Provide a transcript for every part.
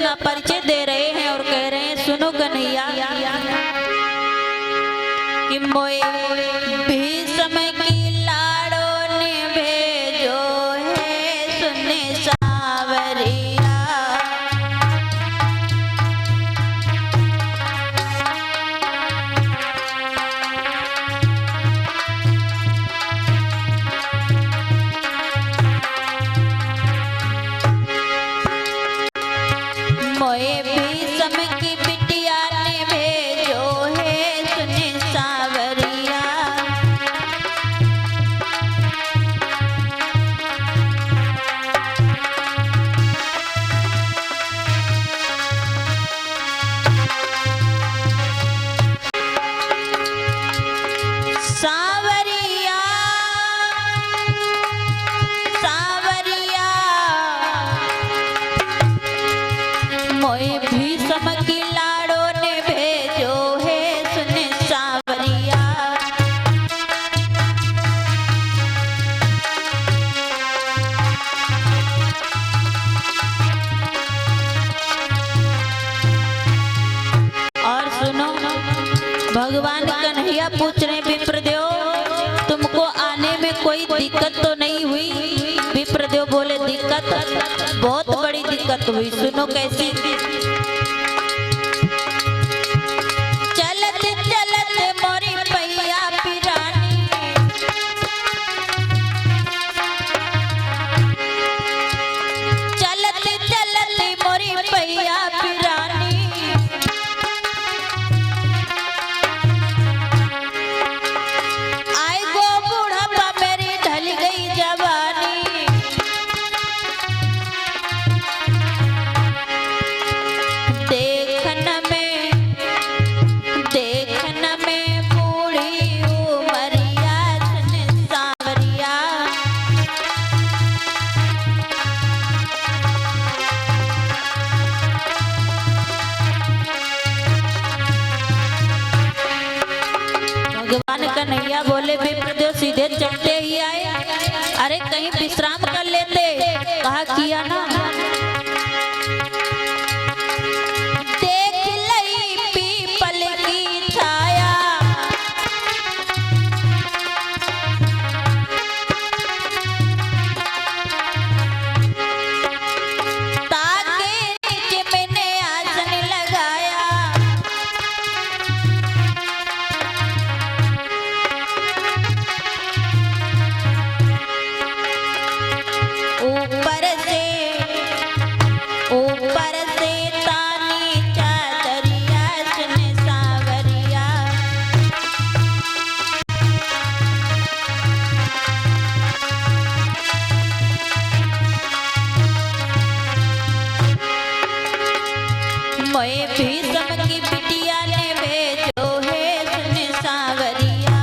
अपना परिचय दे रहे हैं और कह रहे हैं, सुनो कन्हैया कि मोए भी समय की लाड़ों ने भेजो है सुने सावरिया। मोए भी समय की बिटिया ने भेजो है सुने सावरिया। सावरिया सावरिया मोए भी सम की लाड़ों ने भेजो है सुने सावरिया। और सुनो, भगवान कन्हैया पूछ रहे विप्रदेव, तुमको आने में कोई दिक्कत तो नहीं हुई? विप्रदेव बोले, दिक्कत, बहुत बड़ी दिक्कत हुई। सुनो कैसी? चलत चलत मोरी पैया पिरानी, चलत चलत मोरी पैया पिरानी, आई गो बूढ़ा मेरी ढल गई जवानी। देखन में बूढ़ी उमरिया सुने सावरिया। भगवान कन्हैया बोले, विप्रदेव सीधे चलते ही आए, अरे कहीं विश्राम कर लेते। कहा किया ना, देख लई पीपल की छाया, ताके नीचे मैंने आसन लगाया, ऊपर से तानी चादरिया सुने सावरिया। मोए भी सम की बिटिया ने भेजो है सुने सावरिया।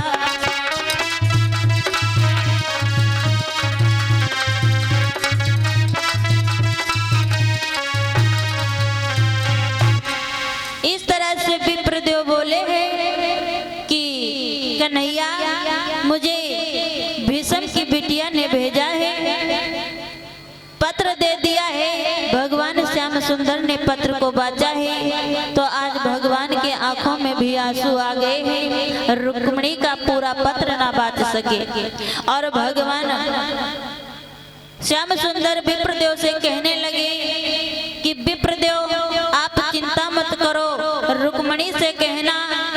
इस तरह से विप्रदेव बोले हैं कि कन्हैया, मुझे भीष्म की बिटिया ने भेजा है, पत्र दे दिया है। भगवान श्याम सुंदर ने पत्र को बांचा है, तो आज भगवान के आंखों में भी आंसू आ गए हैं। रुक्मिणी का पूरा पत्र ना बांच सके, और भगवान श्याम सुंदर विप्रदेव से कहने लगे कि विप्रदेव आप चिंता मत करो, रुक्मिणी से कहना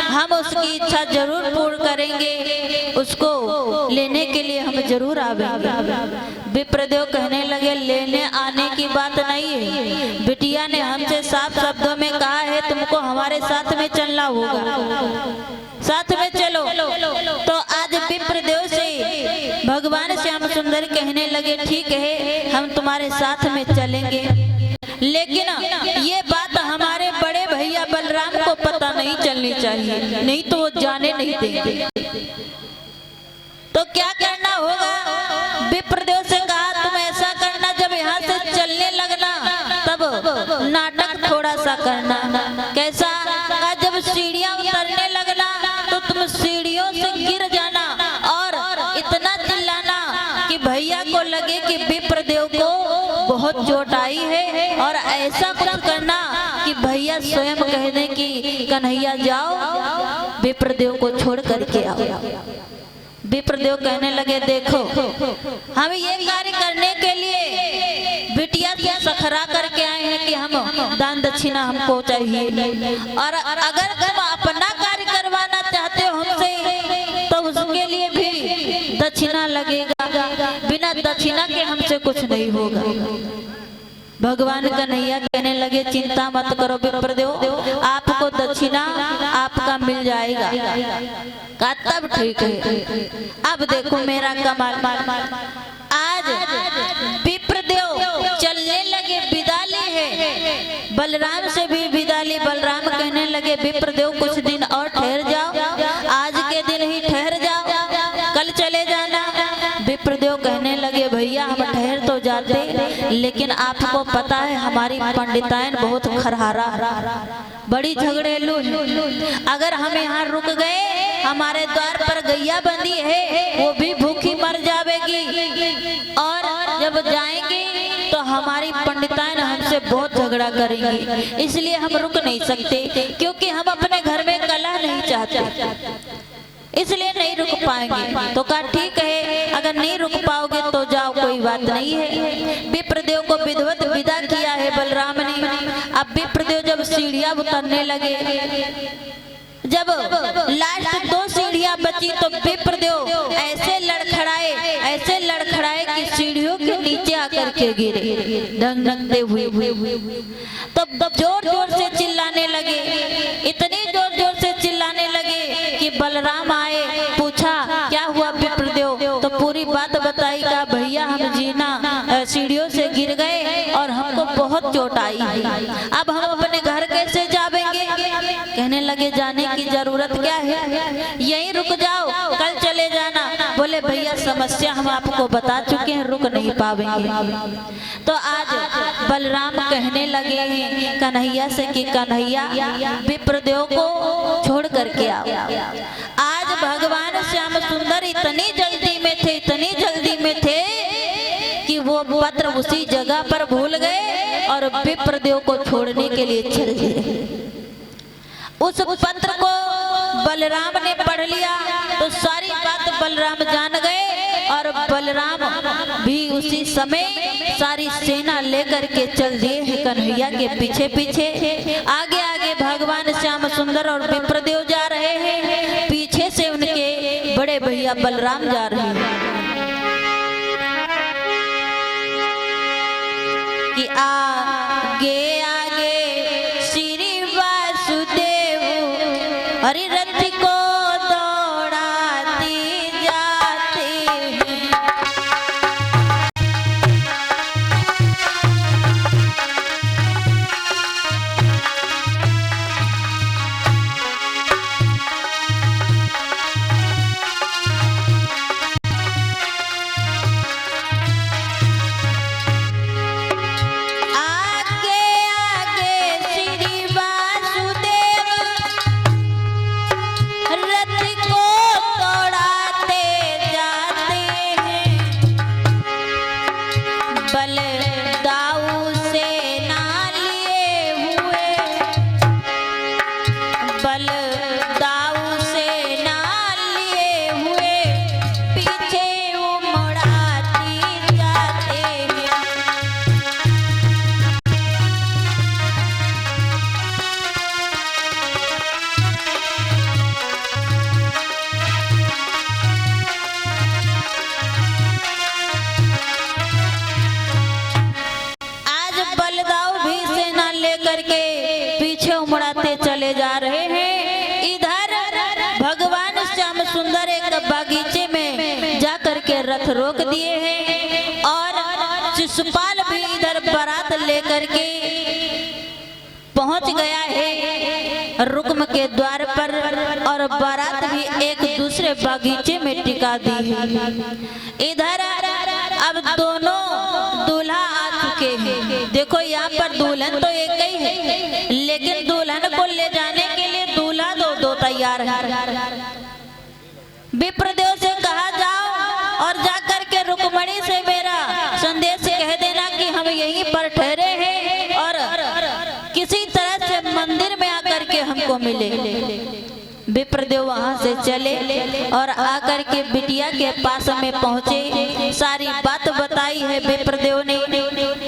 हम उसकी इच्छा जरूर पूर्ण करेंगे, उसको लेने के लिए हम जरूर आवेंगे। विप्रदेव कहने लगे, लेने आने की बात नहीं है, बिटिया ने हमसे साफ शब्दों में कहा है तुमको हमारे साथ में चलना होगा, साथ में चलो। तो आज विप्रदेव से भगवान श्याम सुंदर कहने लगे, ठीक है हम तुम्हारे साथ में चलेंगे, लेकिन ये बात हमारे बड़े भैया बलराम को पता नहीं चलनी चाहिए, नहीं तो वो जाने नहीं देंगे। तो क्या करना होगा? विप्रदेव से कहा, तुम ऐसा करना, जब यहाँ से चलने लगना तब नाटक थोड़ा सा करना। कैसा? कहा, जब सीढ़ियाँ उतरने लगना तो तुम सीढ़ियों से गिर जाना और इतना चिल्लाना कि भैया को लगे कि विप्रदेव को बहुत चोट आई है और ऐसा कुछ करना कि भैया स्वयं कह दें कि कन्हैया जाओ विप्रदेव को छोड़ करके आओ। विप्रदेव कहने लगे देखो हम ये कार्य करने के लिए बिटिया से सखरा करके आए हैं कि हम दान दक्षिणा हमको चाहिए, और अगर तुम अपना कार्य करवाना चाहते हो हमसे तो उसके लिए भी दक्षिणा लगेगा, बिना दक्षिणा के हमसे कुछ नहीं होगा। भगवान कन्हैया कहने लगे चिंता मत करो विप्रदेव, आपको दक्षिणा आपका मिल जाएगा। कहा तब ठीक है। अब देखो मेरा कमाल, आज विप्रदेव चलने लगे, विदा ली है, बलराम से भी विदा ली। बलराम कहने लगे विप्रदेव कुछ दिन और ठहर जाओ, आज के दिन ही ठहर जाओ, कल चले जाना। विप्रदेव कहने लगे भैया हम ठहर तो जाते, लेकिन आपको पता है हमारी पंडितायन बहुत खरहारा, बड़ी झगड़ेलू है। अगर हम यहाँ रुक गए, हमारे द्वार पर गैया बंधी है वो भी भूखी मर जाएगी, और जब जाएंगे तो हमारी पंडितायन हमसे बहुत झगड़ा करेंगी, इसलिए हम रुक नहीं सकते, क्योंकि हम अपने घर में कलह नहीं चाहते, इसलिए नहीं रुक पाएंगे। तो कहा ठीक है, अगर नहीं रुक पाओगे तो जाओ, कोई बात नहीं है। विप्रदेव को विधिवत विदा किया है बलराम ने। अब विप्रदेव जब सीढ़ियां उतरने लगे, जब लास्ट 2 सीढ़ियां बची तो विप्रदेव ऐसे लड़खड़ाए कि सीढ़ियों के नीचे आकर के गिरे धंधते हुए। तब जोर जोर से चिल्लाने लगे, इतनी जोर जोर से चिल्लाने लगे कि बलराम आए, पूछा क्या हुआ विप्रदेव, तो पूरी बात बताई। का भैया हम जीना सीढ़ियों से गिर गए और हमको बहुत चोट आई, अब हम अपने घर कैसे जाएंगे। कहने लगे जाने की जरूरत क्या है, यहीं रुक जाओ, कल चले जाना। बोले भैया समस्या हम आपको बता चुके हैं, रुक नहीं पाएंगे। तो आज बलराम कहने लगे हैं कन्हैया से कि कन्हैया विप्रदेव को छोड़ करके आओ। आज भगवान श्याम सुंदर इतनी जल्दी में थे कि वो पत्र उसी जगह पर भूल गए और विप्रदेव को छोड़ने के लिए चल दिए। उस पत्र को बलराम ने पढ़ लिया तो सारी बात बलराम जान गए, और बलराम भी उसी समय सारी सेना लेकर के चल दिए हैं कन्हैया के पीछे पीछे। आगे आगे भगवान श्याम सुंदर और विप्रदेव जा रहे हैं, पीछे से उनके बड़े भैया बलराम जा रहे हैं। कि आगे आगे श्री वासुदेव हरि रथ को दौड़ाती जाते हैं। चले जा रहे हैं। इधर भगवान श्याम सुंदर एक बगीचे में जाकर के रथ रोक दिए हैं और शिशुपाल भी इधर बारात लेकर के पहुंच गया है रुक्म के द्वार पर, और बारात भी एक दूसरे बगीचे में टिका दी है। इधर अब दोनों दूल्हा आ चुके हैं। देखो यहाँ पर दुल्हन तो एक ही है, लेकिन दुल्हन को ले जाने के लिए दूल्हा दो तैयार है। विप्रदेव से कहा जाओ और जाकर के रुक्मणी से मेरा को मिले। विप्रदेव वहां से चले और आकर के बिटिया के पास में पहुंचे। सारी बात बताई है विप्रदेव ने।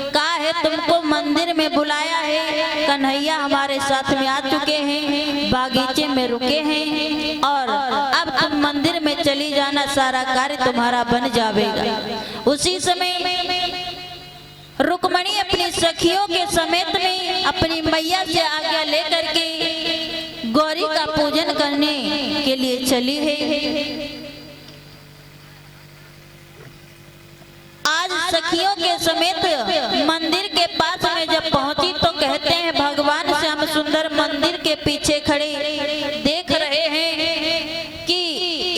कहा है तुमको मंदिर में बुलाया है, कन्हैया हमारे साथ में आ चुके हैं, बागीचे में रुके हैं और अब तुम मंदिर में चली जाना, सारा कार्य तुम्हारा बन जाएगा। उसी समय रुक्मणी अपनी सखियों के समेत में अपनी मैया से आज्ञा लेकर के गौरी का पूजन करने के लिए चली है। आज सखियों के समेत मंदिर के पास में जब पहुंची तो कहते हैं भगवान से हम सुंदर मंदिर के पीछे खड़े देख रहे हैं कि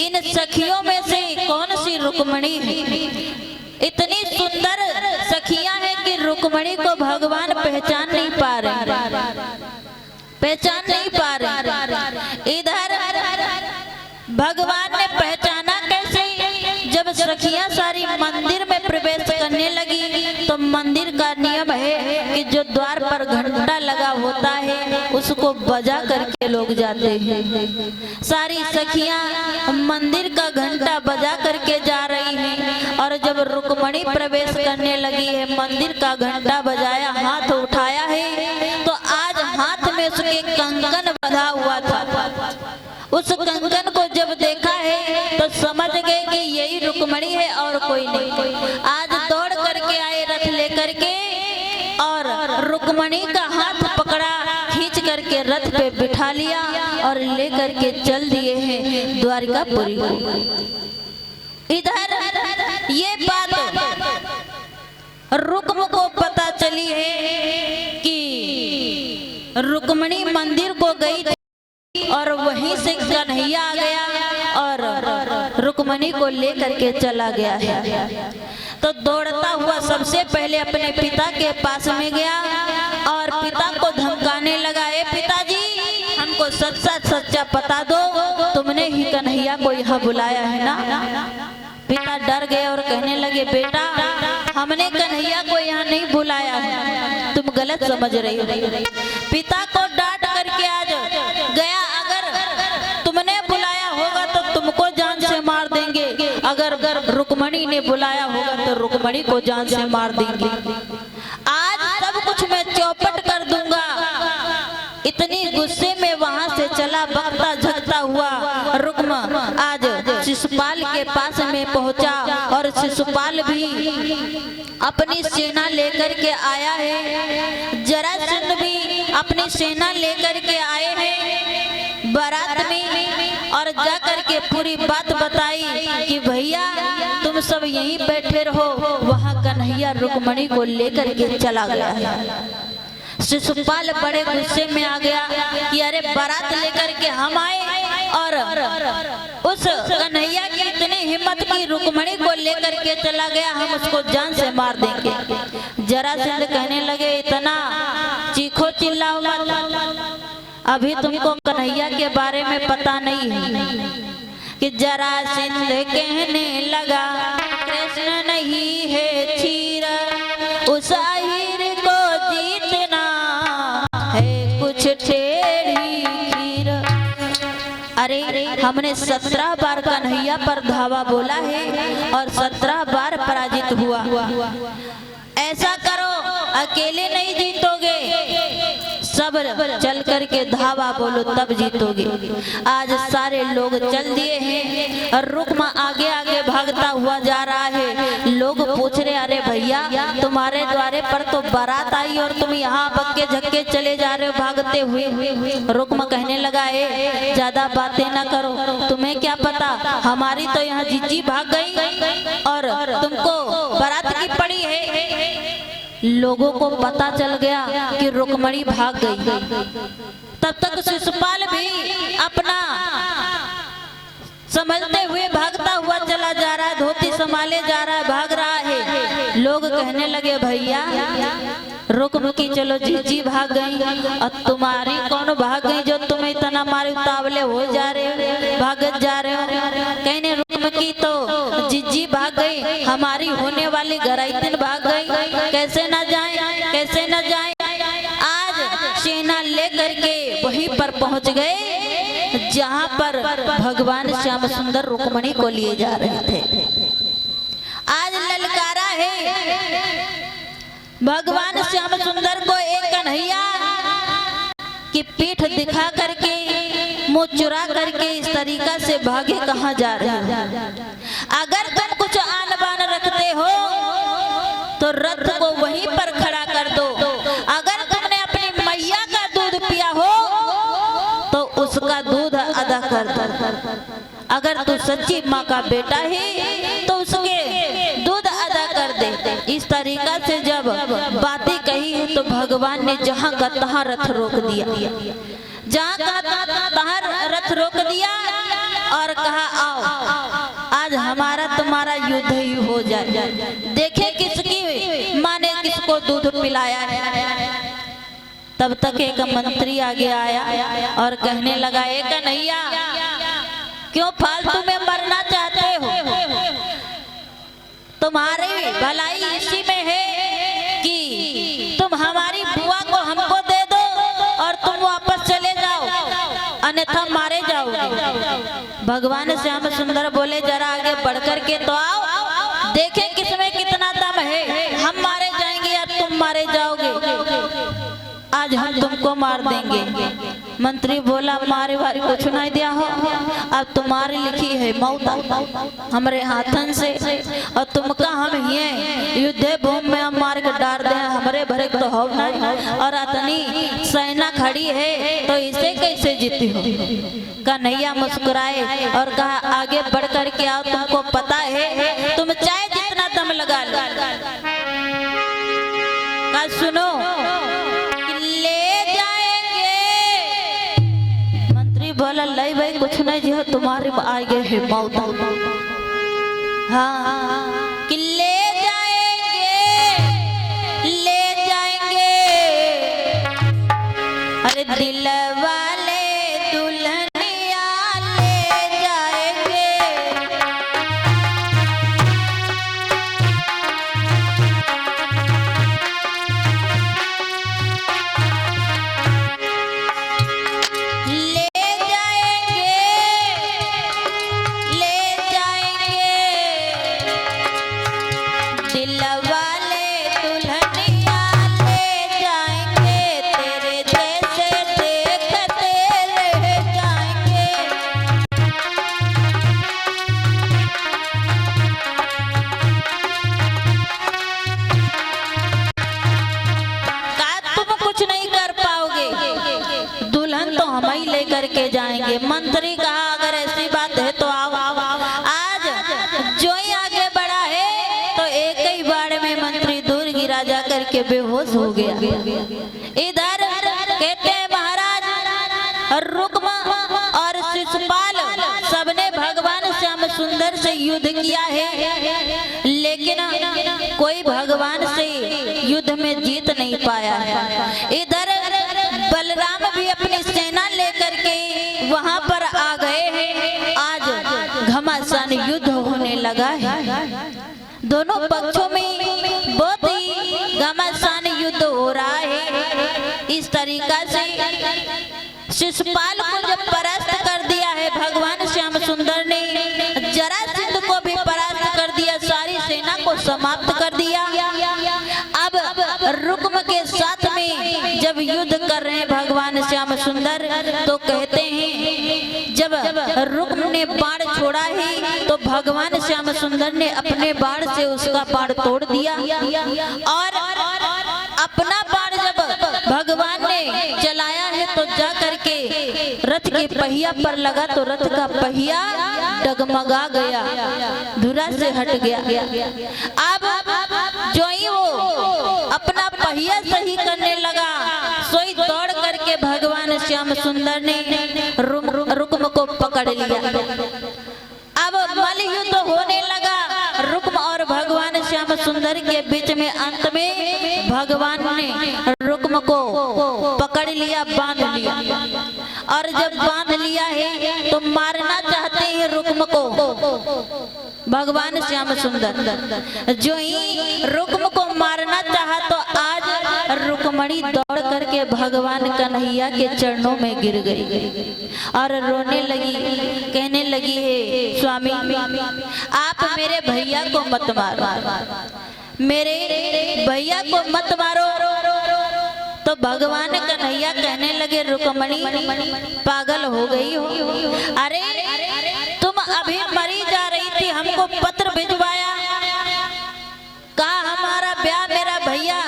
इन सखियों में से कौन सी रुक्मणी है। इतनी सुंदर सखियां हैं कि रुक्मणी को भगवान पहचान नहीं पा रहे। इधर भगवान ने पहचाना कैसे? जब सखियां सारी मंदिर में प्रवेश करने लगी तो मंदिर का नियम है कि जो द्वार पर घंटा लगा होता है उसको बजा करके लोग जाते हैं। सारी सखियां मंदिर का घंटा बजा करके जा रही हैं और जब रुक्मणी प्रवेश करने लगी है मंदिर का घंटा बजाया, हाथ उठाया है तो आज हाथ में उसके कंगन बंधा हुआ था। उस कंगन को जब देखा है तो समझ गए कि यही रुक्मणी है और कोई नहीं। आज दौड़ करके आए रथ लेकर के और रुक्मणी का हाथ पकड़ा, खींच करके रथ पे बिठा लिया और लेकर के चल दिए हैं द्वारिकापुरी। इधर ये बात रुक्म को पता चली है कि रुक्मणी मंदिर को गई और वहीं से कन्हैया आ गया और रुक्मणी को लेकर के चला गया है। तो दौड़ता हुआ सबसे पहले अपने पिता के पास में गया और पिता को धमकाने लगा, ए पिताजी हमको सच्चा पता दो, तुमने ही कन्हैया को यहाँ बुलाया है ना। पिता डर गए और कहने लगे, बेटा हमने कन्हैया को यहाँ नहीं बुलाया है, तुम गलत समझ रही हो। पिता को डांट करके आज गया, अगर तुमने बुलाया होगा तो तुमको जान से मार देंगे, अगर रुक्मणी ने बुलाया होगा तो रुक्मणी को जान से मार देंगे। आज सब कुछ मैं चौपट कर दूंगा। इतनी गुस्से में वहां से चला बकता झकता हुआ रुक्म आज शिशुपाल के पास में पहुंचा और शिशुपाल भी अपनी सेना लेकर के आया है। जरासंध भी अपनी सेना लेकर के आए हैं बारात में और जाकर के पूरी बात बताई कि भैया तुम सब यहीं बैठे रहो, वहां कन्हैया रुक्मणी को लेकर के चला गया है। शिशुपाल बड़े गुस्से में आ गया कि अरे बारात लेकर के हम आए और उस कन्हैया की इतनी हिम्मत की रुक्मणी को लेकर के चला गया, हम उसको जान से मार देंगे। जरासंध कहने लगे, इतना चीखो चिल्लाओ मत, अभी तुमको कन्हैया के बारे में पता नहीं है। कि जरासंध कहने लगा, कृष्ण नहीं है क्षीर, उस आहिर को जीतना है कुछ टेढ़ी खीर। अरे हमने 17 बार कन्हैया पर धावा बोला है और 17 बार पराजित हुआ। ऐसा करो, अकेले नहीं जीतोगे, सब चल करके धावा बोलो तब जीतोगे। आज सारे लोग चल दिए हैं और रुक्म आगे आगे भागता हुआ जा रहा है। लोग पूछ रहे, अरे भैया तुम्हारे द्वारे पर तो बारात आई और तुम यहाँ बक्के झक्के चले जा रहे हो भागते हुए। रुक्म कहने लगा, है ज्यादा बातें ना करो, तुम्हें क्या पता, हमारी तो यहाँ जीजी भाग गई और तुमको बारात की पड़ी है। लोगों को पता चल गया कि रुक्मणी भाग गई। तब तक शिशुपाल भी अपना समझते हुए भागता हुआ चला जा रहा है, धोती संभाले जा रहा है, भाग रहा है। लोग कहने लगे, भैया रुक्म की चलो जीजी भाग गई और तुम्हारी कौन भाग गई जो तुम्हें इतना मारे उतावले हो जा रहे हो, भागत जा रहे हो। कहने रुक्म की तो जीजी भाग गई, हमारी होने वाली गराइतिन भाग गई, कैसे न जाए कैसे न जाए। आज सेना लेकर के वहीं पर पहुंच गए जहां पर भगवान श्याम सुंदर रुक्मणी को लिए जा रहे थे। आज ललकारा है भगवान श्याम सुंदर को एक कन्हैया की पीठ दिखा करके मुंह चुरा करके इस तरीका से भागे कहाँ जा रहे हो। अगर तुम कुछ आन बान रखते हो तो रथ को वहीं पर खड़ा कर दो। अगर तुमने अपनी मैया का दूध पिया हो तो उसका दूध अदा कर दो। अगर तू सच्ची माँ का बेटा है तो उसके दूध अदा कर दे। इस तरीका से जब बातें कही है तो भगवान ने जहाँ का तहाँ रथ रोक दिया, जहाँ का तहाँ रथ रोक दिया और कहा आओ आज हमारा तुम्हारा युद्ध ही हो जाए, देखे किसकी माँ ने किसको दूध पिलाया है। तब तक एक मंत्री आगे आया और कहने लगा, एक कन्हैया क्यों फालतू में मरना चाहते हो? तुम्हारी भलाई इसी में है कि तुम हमारी बुआ को हमको दे दो और तुम वापस चले जाओ, अन्यथा मारे जाओगे। भगवान श्याम सुंदर बोले, जरा आगे बढ़कर के तो आओ, देखें किसमें कितना दम है। हम मारे जाएंगे या तुम मारे जाओगे? आज हम तुमको मार देंगे। मंत्री बोला, मारे वारी कुछ नहीं दिया हो, अब तुम्हारी लिखी है मौत हमारे हाथन से, और तुमका हम ही युद्ध भूमि में हम मार के डाल दे, हमारे भरे तो हो नहीं, और अतनी सेना खड़ी है तो इसे कैसे जीती हो? कन्हैया मुस्कुराए और कहा, आगे बढ़ कर के आओ, तुमको पता है तुम चाहे जितना दम लगा लो। सुनो, बोला, लई भाई कुछ नहीं जी, तुम्हारे आगे है मौत। हाँ, कि ले जाएंगे अरे दिल वाले दुल्हनिया ले जाएंगे। करके जाएंगे। मंत्री कहा, अगर ऐसी बात है तो आओ। आज जो ही आगे बढ़ा है तो एक ही बार में मंत्री दूर गिरा जा करके बेहोश हो गया। इधर कहते हैं महाराज रुक्म और शिशुपाल सबने भगवान श्याम सुंदर से युद्ध किया है, लेकिन कोई भगवान से युद्ध में जीत नहीं पाया है। इधर बलराम भी अपनी सेना लेकर के वहां पर आ गए हैं। आज घमासान युद्ध होने लगा है। दोनों पक्षों में बहुत ही घमासान युद्ध हो रहा है। इस तरीका से शिशुपाल को जब परास्त कर दिया है भगवान श्याम सुंदर ने, जरासंध को भी परास्त कर दिया, सारी सेना को समाप्त कर दिया। अब रुक्म के साथ में जब युद्ध कर रहे हैं भगवान श्याम सुंदर, तो कहते हैं जब रुक्म ने बाण छोड़ा है तो भगवान श्याम सुंदर ने अपने बाण से उसका बाण तोड़ दिया, और अपना बाण जब भगवान ने चलाया है तो जा करके रथ के पहिया पर लगा तो रथ का पहिया डगमगा गया, धुरा से हट गया। अब जो ही वो अपना पहिया सही करने लगा, सोई दौड़ करके भगवान श्याम सुंदर ने रुक्म को पकड़ लिया। अब मल्लयुद्ध होने लगा रुक्म और भगवान श्याम सुंदर के बीच में। अंत में भगवान ने रुक्म को पकड़ लिया, बांध लिया, और जब बांध लिया है तो मारना चाहते हैं रुक्म को भगवान श्याम सुंदर। जो ही रुक्म को मारना चाहा तो आज रुक्मणी दौड़ करके भगवान कन्हैया के चरणों में गिर गई और रोने लगी, कहने लगी है स्वामी आप मेरे भैया को मत मारो, मेरे भैया को मत मारो। तो भगवान कन्हैया कहने लगे रुक्मणी पागल हो गई हो, अरे तुम अभी मरी जा रही थी, हमको पत्र भिजवाया, कहा हमारा ब्याह मेरा भैया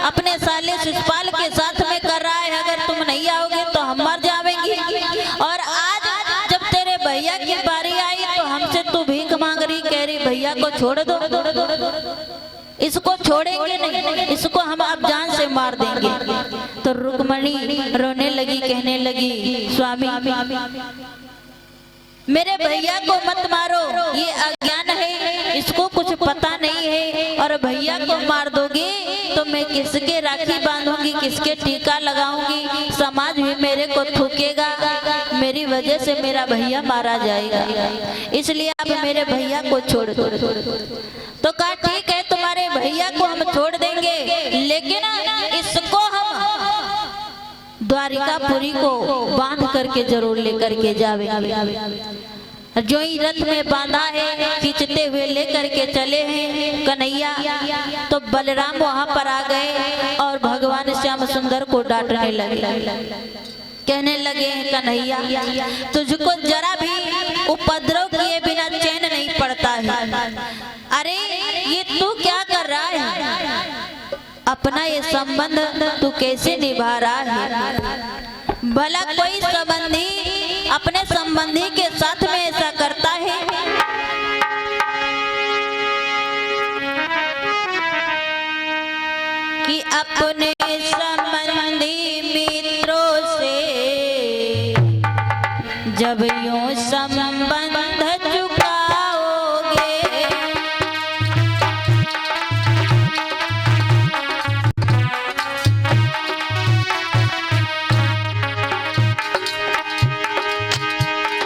अपने साले शिषपाल के साथ में कर रहा है, अगर तुम नहीं आओगे तो हम मर जाएंगे। और आज जब तेरे भैया की बारी आई तो हमसे तू भीख मांग रही, कह रही भैया को छोड़ दो, इसको छोड़ेंगे नहीं, इसको हम अब जान से मार देंगे। तो रुक्मणी रोने लगी, कहने लगी स्वामी मेरे भैया को मत मारो, ये अज्ञान है, इसको कुछ पता नहीं है, और भैया को मार दोगे तो मैं किसके राखी बांधूंगी, किसके टीका लगाऊंगी, समाज भी मेरे को थूकेगा, मेरी वजह से मेरा भैया मारा जाएगा, इसलिए आप मेरे भैया को छोड़ दो। तो कहा ठीक है तुम्हारे भैया को हम छोड़ देंगे, लेकिन इसको हम द्वारिकापुरी को बांध करके जरूर लेकर के जावेंगे। जो ही रथ में बांधा है खींचते हुए लेकर के चले हैं कन्हैया, तो बलराम वहां पर आ गए और भगवान श्याम सुंदर को डांटने लगे, कहने लगे कन्हैया तुझको जरा भी उपद्रव किए बिना चैन नहीं पड़ता है, अरे ये तू क्या कर रहा है, अपना ये संबंध तू कैसे निभा रहा है, भला कोई संबंधी अपने संबंधी के साथ में ऐसा करता है। कि अपने संबंधी मित्रों से जब यूं संबंध चुकाओगे,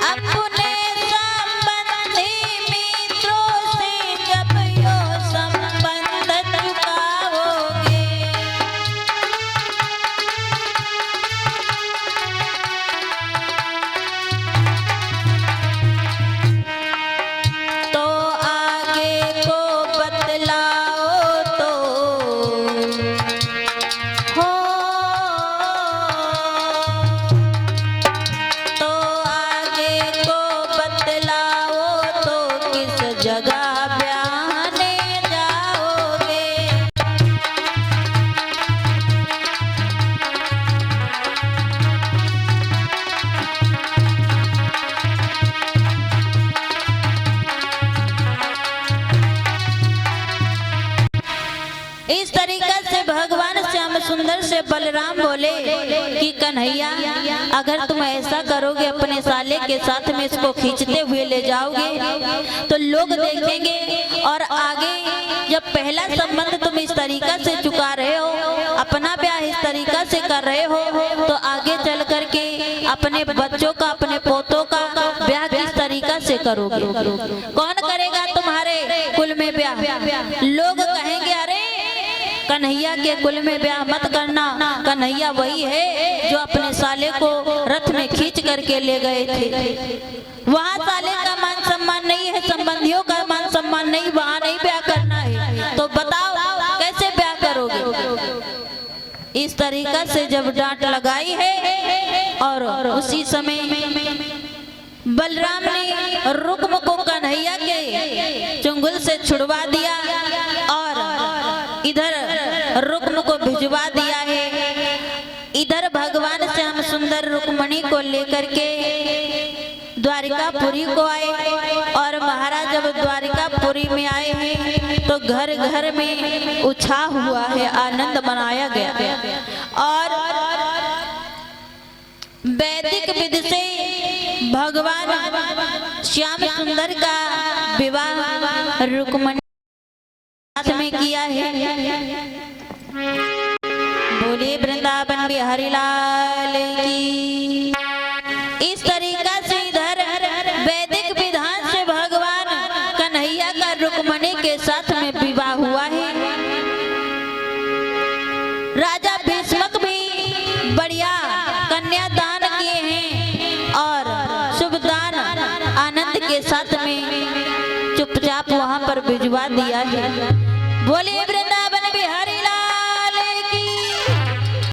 अपने संबंधी मित्रों से जब यूं संबंध चुकाओगे, तो आगे को बतलाओ तो हो, तो आगे को बतलाओ तो किस जगह ब्याहने जाओगे। इस तरीका से भगवान श्याम सुंदर से बलराम बोले कि कन्हैया अगर तुम ऐसा करोगे अपने साले के साथ में इसको खींचते हुए ले जाओगे तो लोग देखेंगे, और आगे जब पहला संबंध तुम इस तरीका से चुका रहे हो, अपना ब्याह इस तरीका से कर रहे हो, तो आगे चल करके अपने बच्चों का अपने पोतों का ब्याह किस तरीका से करोगे, कौन करेगा तुम्हारे कुल में ब्याह। लोग कहेंगे अरे कन्हैया के कुल में ब्याह मत करना, कन्हैया वही है जो अपने साले को रथ में खींच करके ले गए थे, वहाँ साले का मान सम्मान नहीं है, संबंधियों का मान सम्मान नहीं, वहाँ नहीं ब्याह करना है, तो बताओ कैसे ब्याह करोगे। इस तरीका से जब डांट लगाई है, और उसी समय बलराम ने रुक्म को कन्हैया के चुंगल से छुड़वा दिया और इधर रुक्म को भिजवा दिया है। इधर भगवान श्याम सुंदर रुक्मणी को लेकर के द्वारिकापुरी को आए, और महाराज जब द्वारिकापुरी में आए हैं तो घर घर में उत्साह हुआ है, आनंद मनाया गया, और वैदिक विधि से भगवान श्याम सुंदर का विवाह रुक्मणी साथ में किया है। बोले वृंदावन बिहारी लाल की। इस तरीका से इधर वैदिक विधान से भगवान कन्हैया का रुक्मणी के साथ में विवाह हुआ है। राजा भीष्मक भी बढ़िया कन्यादान किए हैं और शुभ दान आनंद के साथ में चुपचाप वहां पर भिजवा दिया है। बोलिए वृंदावन